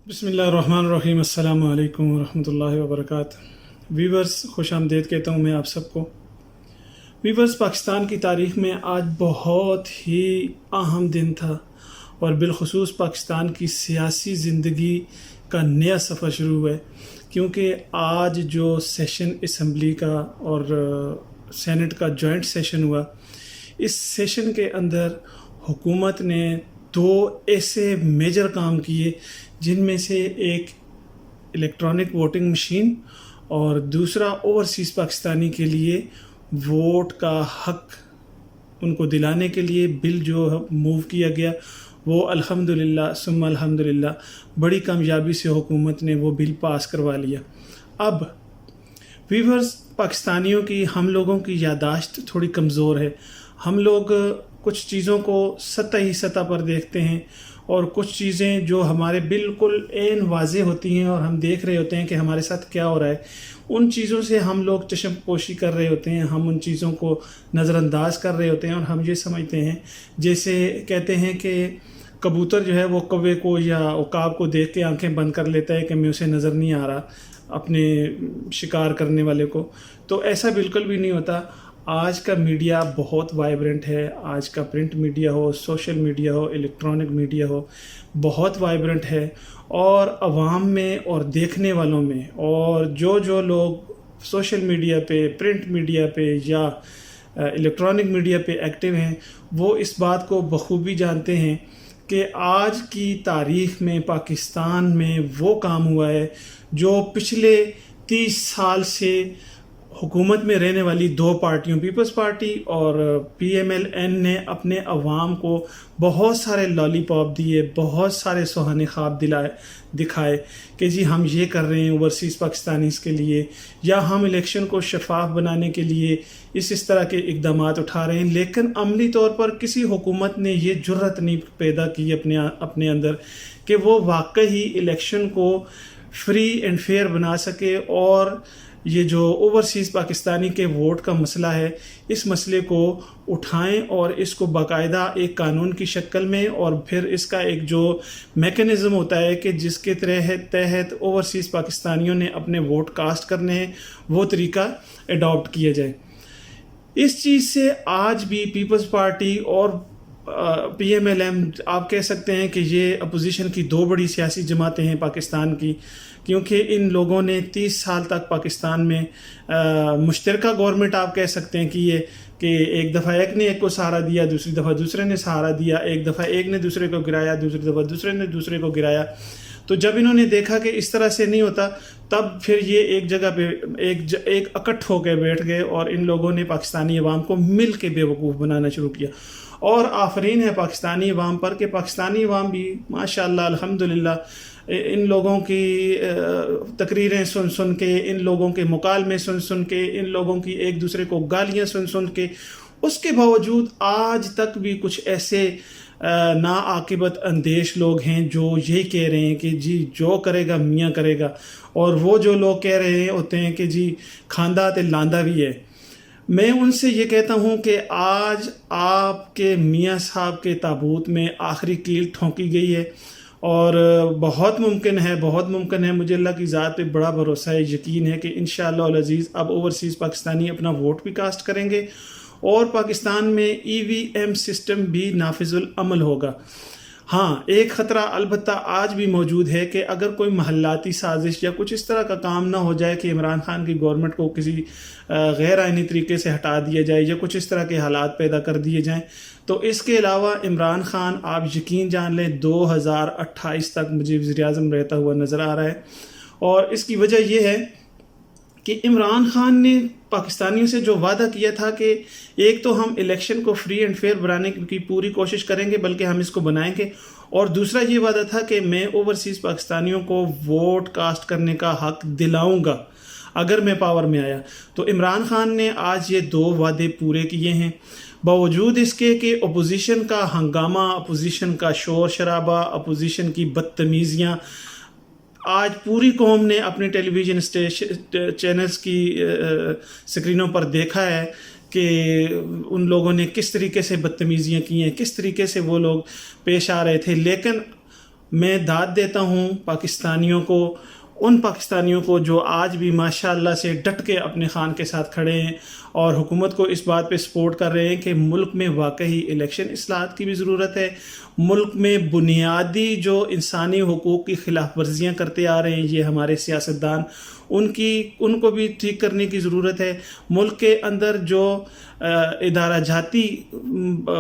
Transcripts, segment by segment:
بسم اللہ الرحمن الرحیم۔ السلام علیکم ورحمۃ اللہ وبرکاتہ۔ ویورز، خوش آمدید کہتا ہوں میں آپ سب کو۔ ویورز، پاکستان کی تاریخ میں آج بہت ہی اہم دن تھا، اور بالخصوص پاکستان کی سیاسی زندگی کا نیا سفر شروع ہوا ہے، کیونکہ آج جو سیشن اسمبلی کا اور سینٹ کا جوائنٹ سیشن ہوا، اس سیشن کے اندر حکومت نے دو ایسے میجر کام کیے، جن میں سے ایک الیکٹرانک ووٹنگ مشین اور دوسرا اوورسیز پاکستانی کے لیے ووٹ کا حق ان کو دلانے کے لیے بل جو موو کیا گیا، وہ الحمدللہ ثم الحمدللہ بڑی کامیابی سے حکومت نے وہ بل پاس کروا لیا۔ اب ویورز، پاکستانیوں کی، ہم لوگوں کی یادداشت تھوڑی کمزور ہے۔ ہم لوگ کچھ چیزوں کو سطحی سطح پر دیکھتے ہیں، اور کچھ چیزیں جو ہمارے بالکل عین واضح ہوتی ہیں اور ہم دیکھ رہے ہوتے ہیں کہ ہمارے ساتھ کیا ہو رہا ہے، ان چیزوں سے ہم لوگ چشم پوشی کر رہے ہوتے ہیں، ہم ان چیزوں کو نظر انداز کر رہے ہوتے ہیں، اور ہم یہ سمجھتے ہیں، جیسے کہتے ہیں کہ کبوتر جو ہے وہ کوے کو یا عقاب کو دیکھ کے آنکھیں بند کر لیتا ہے کہ میں اسے نظر نہیں آ رہا اپنے شکار کرنے والے کو، تو ایسا بالکل بھی نہیں ہوتا۔ آج کا میڈیا بہت وائبرنٹ ہے، آج کا پرنٹ میڈیا ہو، سوشل میڈیا ہو، الیکٹرانک میڈیا ہو، بہت وائبرنٹ ہے، اور عوام میں اور دیکھنے والوں میں، اور جو لوگ سوشل میڈیا پہ، پرنٹ میڈیا پہ یا الیکٹرانک میڈیا پہ ایکٹیو ہیں، وہ اس بات کو بخوبی جانتے ہیں کہ آج کی تاریخ میں پاکستان میں وہ کام ہوا ہے جو پچھلے 30 سال سے حکومت میں رہنے والی دو پارٹیوں، پیپلز پارٹی اور PMLN نے اپنے عوام کو بہت سارے لالی پاپ دیے، بہت سارے سہانے خواب دکھائے کہ جی ہم یہ کر رہے ہیں اوورسیز پاکستانیز کے لیے، یا ہم الیکشن کو شفاف بنانے کے لیے اس طرح کے اقدامات اٹھا رہے ہیں، لیکن عملی طور پر کسی حکومت نے یہ جرأت نہیں پیدا کی اپنے اندر کہ وہ واقعی الیکشن کو فری اینڈ فیئر بنا سکے، اور یہ جو اوورسیز پاکستانی کے ووٹ کا مسئلہ ہے، اس مسئلے کو اٹھائیں اور اس کو باقاعدہ ایک قانون کی شکل میں، اور پھر اس کا ایک جو میکانزم ہوتا ہے کہ جس کے تحت اوورسیز پاکستانیوں نے اپنے ووٹ کاسٹ کرنے ہیں، وہ طریقہ اڈاپٹ کیا جائے۔ اس چیز سے آج بھی پیپلز پارٹی اور PMLN آپ کہہ سکتے ہیں کہ یہ اپوزیشن کی دو بڑی سیاسی جماعتیں ہیں پاکستان کی، کیونکہ ان لوگوں نے 30 سال تک پاکستان میں مشترکہ گورنمنٹ آپ کہہ سکتے ہیں کہ ایک دفعہ ایک نے ایک کو سہارا دیا، دوسری دفعہ دوسرے نے سہارا دیا، ایک دفعہ ایک نے دوسرے کو گرایا، دوسری دفعہ دوسرے نے دوسرے کو گرایا۔ تو جب انہوں نے دیکھا کہ اس طرح سے نہیں ہوتا، تب پھر یہ ایک جگہ پہ ایک اکٹھ ہو کے بیٹھ گئے، اور ان لوگوں نے پاکستانی عوام کو مل کے بے وقوف بنانا شروع کیا۔ اور آفرین ہے پاکستانی عوام پر کہ پاکستانی عوام بھی ماشاءاللہ الحمدللہ ان لوگوں کی تقریریں سن کے، ان لوگوں کے مکالمے سن کے، ان لوگوں کی ایک دوسرے کو گالیاں سن کے، اس کے باوجود آج تک بھی کچھ ایسے ناعاقبت اندیش لوگ ہیں جو یہی کہہ رہے ہیں کہ جی جو کرے گا میاں کرے گا، اور وہ جو لوگ کہہ رہے ہوتے ہیں کہ جی کھاندہ تے لاندہ بھی ہے۔ میں ان سے یہ کہتا ہوں کہ آج آپ کے میاں صاحب کے تابوت میں آخری کیل ٹھونکی گئی ہے، اور بہت ممکن ہے، مجھے اللہ کی ذات پہ بڑا بھروسہ ہے، یقین ہے کہ انشاءاللہ العزیز اب اوورسیز پاکستانی اپنا ووٹ بھی کاسٹ کریں گے، اور پاکستان میں EVM سسٹم بھی نافذ العمل ہوگا۔ ہاں، ایک خطرہ البتہ آج بھی موجود ہے کہ اگر کوئی محلاتی سازش یا کچھ اس طرح کا کام نہ ہو جائے کہ عمران خان کی گورنمنٹ کو کسی غیر آئینی طریقے سے ہٹا دیا جائے، یا کچھ اس طرح کے حالات پیدا کر دیے جائیں، تو اس کے علاوہ عمران خان، آپ یقین جان لیں، 2028 تک مجھے وزیر اعظم رہتا ہوا نظر آ رہا ہے۔ اور اس کی وجہ یہ ہے کہ عمران خان نے پاکستانیوں سے جو وعدہ کیا تھا کہ ایک تو ہم الیکشن کو فری اینڈ فیئر بنانے کی پوری کوشش کریں گے، بلکہ ہم اس کو بنائیں گے، اور دوسرا یہ وعدہ تھا کہ میں اوورسیز پاکستانیوں کو ووٹ کاسٹ کرنے کا حق دلاؤں گا اگر میں پاور میں آیا۔ تو عمران خان نے آج یہ دو وعدے پورے کیے ہیں، باوجود اس کے کہ اپوزیشن کا ہنگامہ، اپوزیشن کا شور شرابہ، اپوزیشن کی بدتمیزیاں آج پوری قوم نے اپنے ٹیلی ویژن چینلز کی سکرینوں پر دیکھا ہے کہ ان لوگوں نے کس طریقے سے بدتمیزیاں کی ہیں، کس طریقے سے وہ لوگ پیش آ رہے تھے، لیکن میں داد دیتا ہوں پاکستانیوں کو، ان پاکستانیوں کو جو آج بھی ماشاءاللہ سے ڈٹ کے اپنے خان کے ساتھ کھڑے ہیں اور حکومت کو اس بات پہ سپورٹ کر رہے ہیں کہ ملک میں واقعی الیکشن اصلاحات کی بھی ضرورت ہے، ملک میں بنیادی جو انسانی حقوق کی خلاف ورزیاں کرتے آ رہے ہیں یہ ہمارے سیاستدان، ان کو بھی ٹھیک کرنے کی ضرورت ہے، ملک کے اندر جو ادارہ جاتی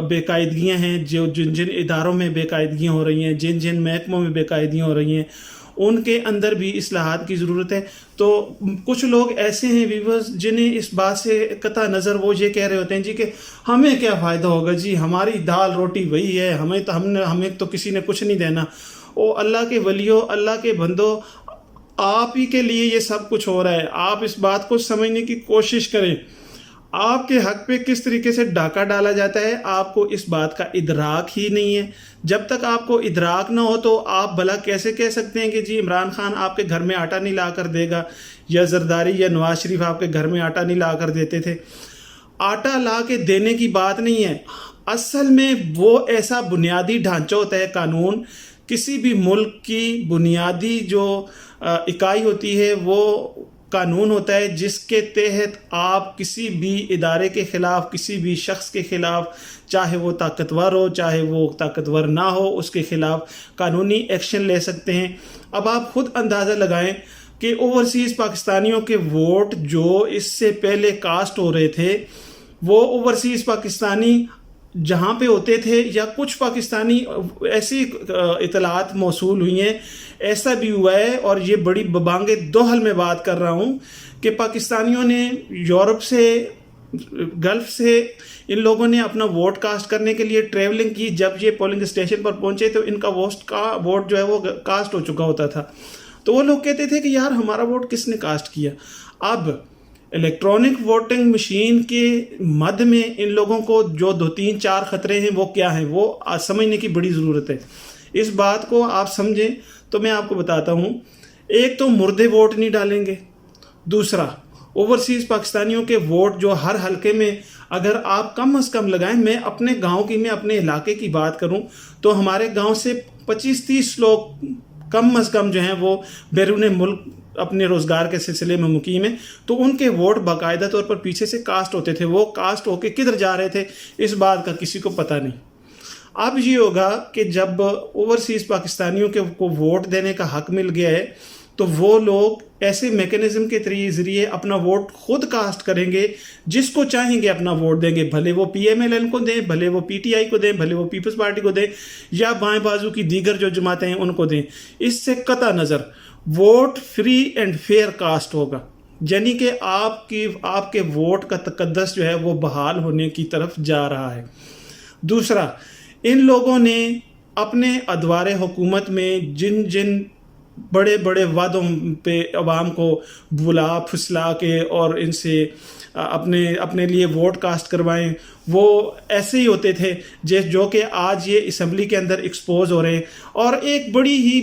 بے قاعدگیاں ہیں، جو جن اداروں میں بے قاعدگیاں ہو رہی ہیں، جن محکموں میں بے قاعدگیاں ہو رہی ہیں، ان کے اندر بھی اصلاحات کی ضرورت ہے۔ تو کچھ لوگ ایسے ہیں ویورز جنہیں اس بات سے قطع نظر وہ یہ کہہ رہے ہوتے ہیں جی کہ ہمیں کیا فائدہ ہوگا جی، ہماری دال روٹی وہی ہے، ہمیں تو کسی نے کچھ نہیں دینا۔ او اللہ کے ولیو، اللہ کے بندو، آپ ہی کے لیے یہ سب کچھ ہو رہا ہے۔ آپ اس بات کو سمجھنے کی کوشش کریں، آپ کے حق پہ کس طریقے سے ڈاکہ ڈالا جاتا ہے، آپ کو اس بات کا ادراک ہی نہیں ہے۔ جب تک آپ کو ادراک نہ ہو تو آپ بھلا کیسے کہہ سکتے ہیں کہ جی عمران خان آپ کے گھر میں آٹا نہیں لا کر دے گا، یا زرداری یا نواز شریف آپ کے گھر میں آٹا نہیں لا کر دیتے تھے۔ آٹا لا کے دینے کی بات نہیں ہے، اصل میں وہ ایسا بنیادی ڈھانچہ ہوتا ہے قانون، کسی بھی ملک کی بنیادی جو اکائی ہوتی ہے وہ قانون ہوتا ہے، جس کے تحت آپ کسی بھی ادارے کے خلاف، کسی بھی شخص کے خلاف، چاہے وہ طاقتور ہو چاہے وہ طاقتور نہ ہو، اس کے خلاف قانونی ایکشن لے سکتے ہیں۔ اب آپ خود اندازہ لگائیں کہ اوورسیز پاکستانیوں کے ووٹ جو اس سے پہلے کاسٹ ہو رہے تھے، وہ اوورسیز پاکستانی جہاں پہ ہوتے تھے، یا کچھ پاکستانی ایسی اطلاعات موصول ہوئی ہیں، ایسا بھی ہوا ہے، اور یہ بڑی ببانگ دوحل میں بات کر رہا ہوں کہ پاکستانیوں نے یورپ سے، گلف سے، ان لوگوں نے اپنا ووٹ کاسٹ کرنے کے لیے ٹریولنگ کی۔ جب یہ پولنگ اسٹیشن پر پہنچے تو ان کا ووٹ جو ہے وہ کاسٹ ہو چکا ہوتا تھا، تو وہ لوگ کہتے تھے کہ یار ہمارا ووٹ کس نے کاسٹ کیا۔ اب الیکٹرانک ووٹنگ مشین کے مد میں ان لوگوں کو جو 2-3-4 خطرے ہیں وہ کیا ہیں، وہ سمجھنے کی بڑی ضرورت ہے۔ اس بات کو آپ سمجھیں تو میں آپ کو بتاتا ہوں۔ ایک تو مردے ووٹ نہیں ڈالیں گے، دوسرا اوورسیز پاکستانیوں کے ووٹ جو ہر حلقے میں اگر آپ کم از کم لگائیں، میں اپنے گاؤں کی، میں اپنے علاقے کی بات کروں تو ہمارے گاؤں سے 25-30 لوگ کم از کم جو ہیں وہ بیرون ملک اپنے روزگار کے سلسلے میں مقیم ہیں، تو ان کے ووٹ باقاعدہ طور پر پیچھے سے کاسٹ ہوتے تھے۔ وہ کاسٹ ہو کے کدھر جا رہے تھے اس بات کا کسی کو پتہ نہیں۔ اب یہ ہوگا کہ جب اوورسیز پاکستانیوں کو ووٹ دینے کا حق مل گیا ہے تو وہ لوگ ایسے میکینزم کے ذریعے اپنا ووٹ خود کاسٹ کریں گے، جس کو چاہیں گے اپنا ووٹ دیں گے، بھلے وہ پی ایم ایل این کو دیں، بھلے وہ پی ٹی آئی کو دیں، بھلے وہ پیپلز پارٹی کو دیں، یا بائیں بازو کی دیگر جو جماعتیں ہیں ان کو دیں۔ اس سے قطع نظر vote free and fair cast ہوگا، یعنی کہ آپ کے ووٹ کا تقدس جو ہے وہ بحال ہونے کی طرف جا رہا ہے۔ دوسرا، ان لوگوں نے اپنے ادوار حکومت میں جن بڑے بڑے وعدوں پہ عوام کو بلا پھسلا کے اور ان سے اپنے لیے ووٹ کاسٹ کروائیں، وہ ایسے ہی ہوتے تھے جو کہ آج یہ اسمبلی کے اندر ایکسپوز ہو رہے ہیں۔ اور ایک بڑی ہی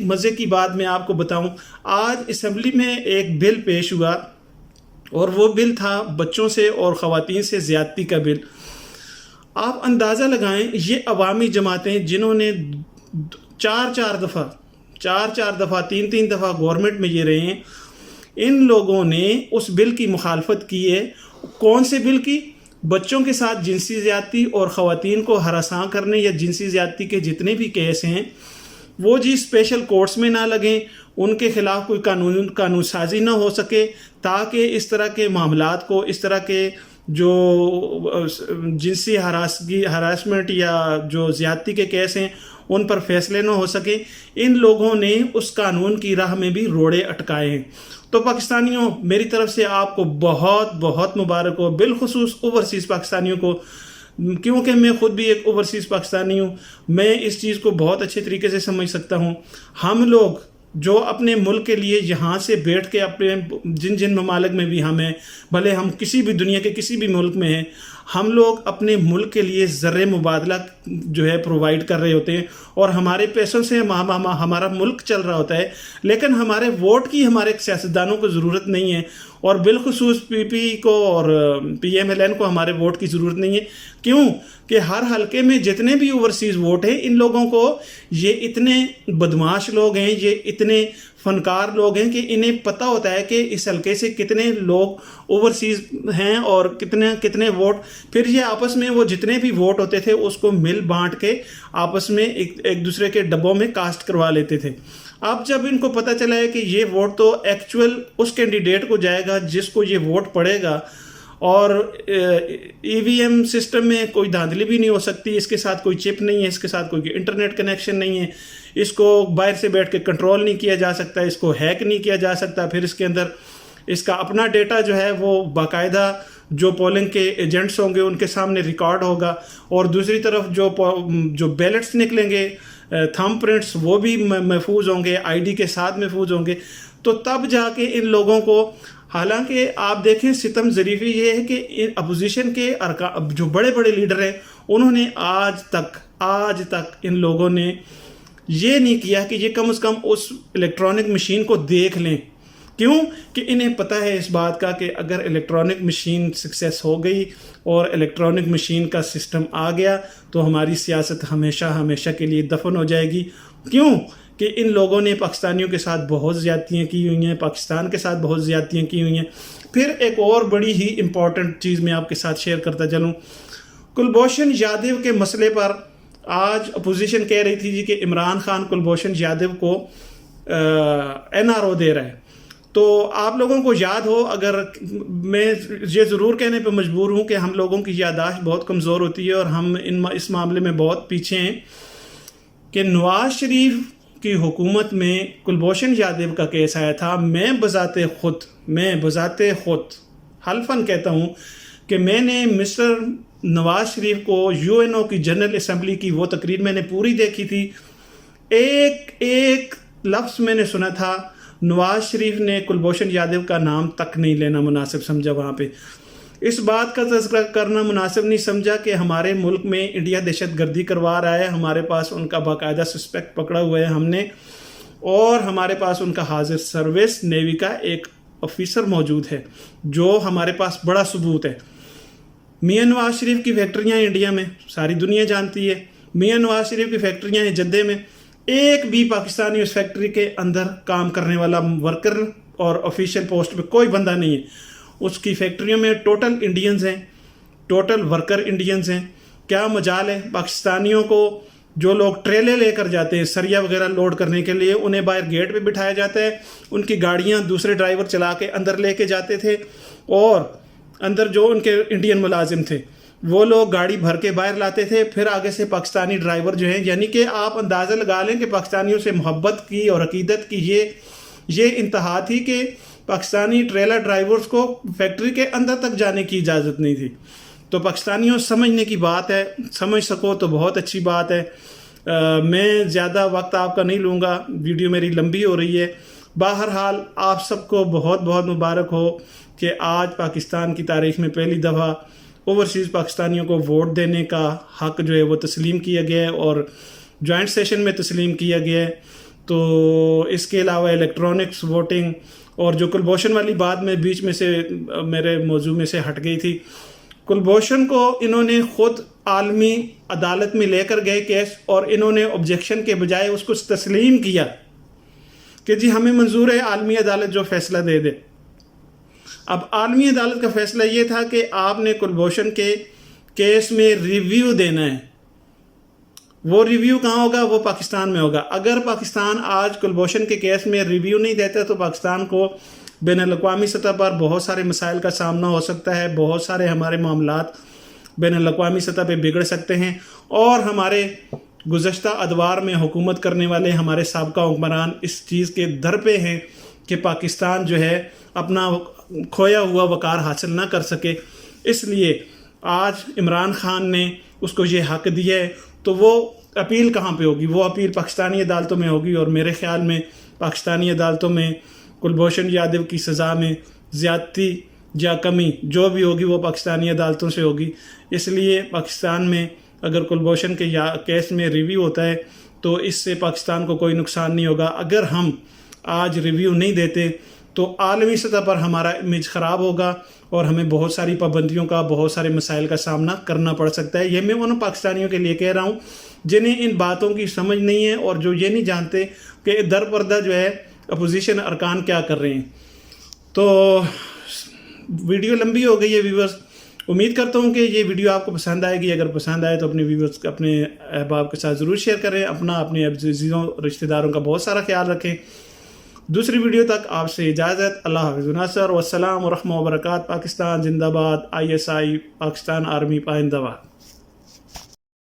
مزے کی بات میں آپ کو بتاؤں، آج اسمبلی میں ایک بل پیش ہوا اور وہ بل تھا بچوں سے اور خواتین سے زیادتی کا بل۔ آپ اندازہ لگائیں، یہ عوامی جماعتیں جنہوں نے 4 دفعہ 3 دفعہ گورنمنٹ میں یہ رہے ہیں، ان لوگوں نے اس بل کی مخالفت کی ہے۔ کون سے بل کی؟ بچوں کے ساتھ جنسی زیادتی اور خواتین کو ہراساں کرنے یا جنسی زیادتی کے جتنے بھی کیس ہیں وہ جی اسپیشل کورٹس میں نہ لگیں، ان کے خلاف کوئی قانون سازی نہ ہو سکے، تاکہ اس طرح کے معاملات کو، اس طرح کے جو جنسی ہراسمنٹ یا جو زیادتی کے کیس ہیں ان پر فیصلے نہ ہو سکے۔ ان لوگوں نے اس قانون کی راہ میں بھی روڑے اٹکائے ہیں۔ تو پاکستانیوں، میری طرف سے آپ کو بہت بہت مبارک ہو، بالخصوص اوورسیز پاکستانیوں کو، کیونکہ میں خود بھی ایک اوورسیز پاکستانی ہوں، میں اس چیز کو بہت اچھے طریقے سے سمجھ سکتا ہوں۔ ہم لوگ جو اپنے ملک کے لیے یہاں سے بیٹھ کے اپنے جن ممالک میں بھی ہم ہیں، بھلے ہم کسی بھی دنیا کے کسی بھی ملک میں ہیں، ہم لوگ اپنے ملک کے لیے زر مبادلہ جو ہے پرووائڈ کر رہے ہوتے ہیں اور ہمارے پیسوں سے ہمارا ملک چل رہا ہوتا ہے، لیکن ہمارے ووٹ کی ہمارے سیاستدانوں کو ضرورت نہیں ہے، اور بالخصوص پی پی کو اور پی ایم ایل این کو ہمارے ووٹ کی ضرورت نہیں ہے۔ کیوں کہ ہر حلقے میں جتنے بھی اوورسیز ووٹ ہیں، ان لوگوں کو، یہ اتنے بدماش لوگ ہیں، یہ اتنے فنکار لوگ ہیں کہ انہیں پتہ ہوتا ہے کہ اس حلقے سے کتنے لوگ اوورسیز ہیں اور کتنے ووٹ، پھر یہ آپس میں وہ جتنے بھی ووٹ ہوتے تھے اس کو مل بانٹ کے آپس میں ایک دوسرے کے ڈبوں میں کاسٹ کروا لیتے تھے۔ اب جب ان کو پتہ چلا ہے کہ یہ ووٹ تو ایکچول اس کینڈیڈیٹ کو جائے گا جس کو یہ ووٹ پڑے گا، اور ای وی ایم سسٹم میں کوئی دھاندلی بھی نہیں ہو سکتی، اس کے ساتھ کوئی چپ نہیں ہے، اس کے ساتھ کوئی انٹرنیٹ کنیکشن نہیں ہے، اس کو باہر سے بیٹھ کے کنٹرول نہیں کیا جا سکتا، اس کو ہیک نہیں کیا جا سکتا، پھر اس کے اندر اس کا اپنا ڈیٹا جو ہے وہ باقاعدہ جو پولنگ کے ایجنٹس ہوں گے ان کے سامنے ریکارڈ ہوگا، اور دوسری طرف جو بیلٹس نکلیں گے، تھم پرنٹس، وہ بھی محفوظ ہوں گے، آئی ڈی کے ساتھ محفوظ ہوں گے۔ تو تب جا کے ان لوگوں کو، حالانکہ آپ دیکھیں ستم ظریفی یہ ہے کہ اپوزیشن کے جو بڑے بڑے لیڈر ہیں انہوں نے آج تک ان لوگوں نے یہ نہیں کیا کہ یہ کم از کم اس الیکٹرانک مشین کو دیکھ لیں۔ کیوں کہ انہیں پتہ ہے اس بات کا کہ اگر الیکٹرانک مشین سکسیس ہو گئی اور الیکٹرانک مشین کا سسٹم آ گیا تو ہماری سیاست ہمیشہ کے لیے دفن ہو جائے گی۔ کیوں کہ ان لوگوں نے پاکستانیوں کے ساتھ بہت زیادتیاں کی ہوئی ہیں، پاکستان کے ساتھ بہت زیادتیاں کی ہوئی ہیں۔ پھر ایک اور بڑی ہی امپورٹنٹ چیز میں آپ کے ساتھ شیئر کرتا چلوں، کلبھوشن یادو کے مسئلے پر آج اپوزیشن کہہ رہی تھی جی کہ عمران خان کلبھوشن یادو کو این آر او دے رہا ہے۔ تو آپ لوگوں کو یاد ہو، اگر میں یہ ضرور کہنے پہ مجبور ہوں کہ ہم لوگوں کی یادداشت بہت کمزور ہوتی ہے اور ہم اس معاملے میں بہت پیچھے ہیں، کہ نواز شریف کی حکومت میں کلبھوشن یادو کا کیس آیا تھا۔ میں بذات خود حلفاً کہتا ہوں کہ میں نے مسٹر نواز شریف کو یو این او کی جنرل اسمبلی کی وہ تقریر میں نے پوری دیکھی تھی، ایک لفظ میں نے سنا تھا، نواز شریف نے کلبھوشن یادو کا نام تک نہیں لینا مناسب سمجھا، وہاں پہ اس بات کا تذکرہ کرنا مناسب نہیں سمجھا کہ ہمارے ملک میں انڈیا دہشت گردی کروا رہا ہے، ہمارے پاس ان کا باقاعدہ سسپیکٹ پکڑا ہوا ہے ہم نے، اور ہمارے پاس ان کا حاضر سروس نیوی کا ایک آفیسر موجود ہے جو ہمارے پاس بڑا ثبوت ہے۔ میاں نواز شریف کی فیکٹریاں انڈیا میں ساری دنیا جانتی ہے، میاں نواز شریف کی فیکٹریاں ہیں جدہ میں، ایک بھی پاکستانی اس فیکٹری کے اندر کام کرنے والا ورکر اور آفیشیل پوسٹ پہ کوئی بندہ نہیں ہے۔ اس کی فیکٹریوں میں ٹوٹل انڈینز ہیں، ٹوٹل ورکر انڈینز ہیں۔ کیا مجال ہے پاکستانیوں کو، جو لوگ ٹریلے لے کر جاتے ہیں سریا وغیرہ لوڈ کرنے کے لیے، انہیں باہر گیٹ پہ بٹھایا جاتا ہے، ان کی گاڑیاں دوسرے ڈرائیور چلا کے اندر لے کے جاتے تھے، اور اندر جو ان کے انڈین ملازم تھے وہ لوگ گاڑی بھر کے باہر لاتے تھے، پھر آگے سے پاکستانی ڈرائیور جو ہیں، یعنی کہ آپ اندازہ لگا لیں کہ پاکستانیوں سے محبت کی اور عقیدت کی یہ انتہا تھی کہ پاکستانی ٹریلر ڈرائیورز کو فیکٹری کے اندر تک جانے کی اجازت نہیں تھی۔ تو پاکستانیوں سمجھنے کی بات ہے، سمجھ سکو تو بہت اچھی بات ہے۔ میں زیادہ وقت آپ کا نہیں لوں گا، ویڈیو میری لمبی ہو رہی ہے۔ بہرحال آپ سب کو بہت بہت مبارک ہو کہ آج پاکستان کی تاریخ میں پہلی دفعہ اوورسیز پاکستانیوں کو ووٹ دینے کا حق جو ہے وہ تسلیم کیا گیا ہے، اور جوائنٹ سیشن میں تسلیم کیا گیا ہے۔ تو اس کے علاوہ الیکٹرانکس ووٹنگ، اور جو کلبھوشن والی بات میں بیچ میں سے میرے موضوع میں سے ہٹ گئی تھی، کلبھوشن کو انہوں نے خود عالمی عدالت میں لے کر گئے کیس، اور انہوں نے آبجیکشن کے بجائے اس کو تسلیم کیا کہ جی ہمیں منظور ہے، عالمی عدالت جو فیصلہ دے دے۔ اب عالمی عدالت کا فیصلہ یہ تھا کہ آپ نے کلبھوشن کے کیس میں ریویو دینا ہے۔ وہ ریویو کہاں ہوگا؟ وہ پاکستان میں ہوگا۔ اگر پاکستان آج کلبھوشن کے کیس میں ریویو نہیں دیتا تو پاکستان کو بین الاقوامی سطح پر بہت سارے مسائل کا سامنا ہو سکتا ہے، بہت سارے ہمارے معاملات بین الاقوامی سطح پہ بگڑ سکتے ہیں، اور ہمارے گزشتہ ادوار میں حکومت کرنے والے ہمارے سابقہ حکمران اس چیز کے در پہ ہیں کہ پاکستان جو ہے اپنا کھویا ہوا وقار حاصل نہ کر سکے۔ اس لیے آج عمران خان نے اس کو یہ حق دیا ہے، تو وہ اپیل کہاں پہ ہوگی؟ وہ اپیل پاکستانی عدالتوں میں ہوگی، اور میرے خیال میں پاکستانی عدالتوں میں کلبھوشن یادو کی سزا میں زیادتی یا کمی جو بھی ہوگی وہ پاکستانی عدالتوں سے ہوگی. اس لیے پاکستان میں اگر کلبھوشن کے کیس میں ریویو ہوتا ہے تو اس سے پاکستان کو کوئی نقصان نہیں ہوگا. اگر ہم آج ریویو نہیں دیتے تو عالمی سطح پر ہمارا امیج خراب ہوگا اور ہمیں بہت ساری پابندیوں کا، بہت سارے مسائل کا سامنا کرنا پڑ سکتا ہے. یہ میں ان پاکستانیوں کے لیے کہہ رہا ہوں جنہیں ان باتوں کی سمجھ نہیں ہے اور جو یہ نہیں جانتے کہ در پردہ جو ہے اپوزیشن ارکان کیا کر رہے ہیں. تو ویڈیو لمبی ہو گئی ہے ویورز. امید کرتا ہوں کہ یہ ویڈیو آپ کو پسند آئے گی. اگر پسند آئے تو اپنے ویورز اپنے احباب کے ساتھ ضرور شیئر کریں. اپنے عزیزوں رشتہ داروں کا بہت سارا خیال رکھیں. دوسری ویڈیو تک آپ سے اجازت. اللہ حافظ ناصر والسلام ورحمۃ وبرکاتہ. پاکستان زندہ باد. ISI پاکستان آرمی پائندہ باد.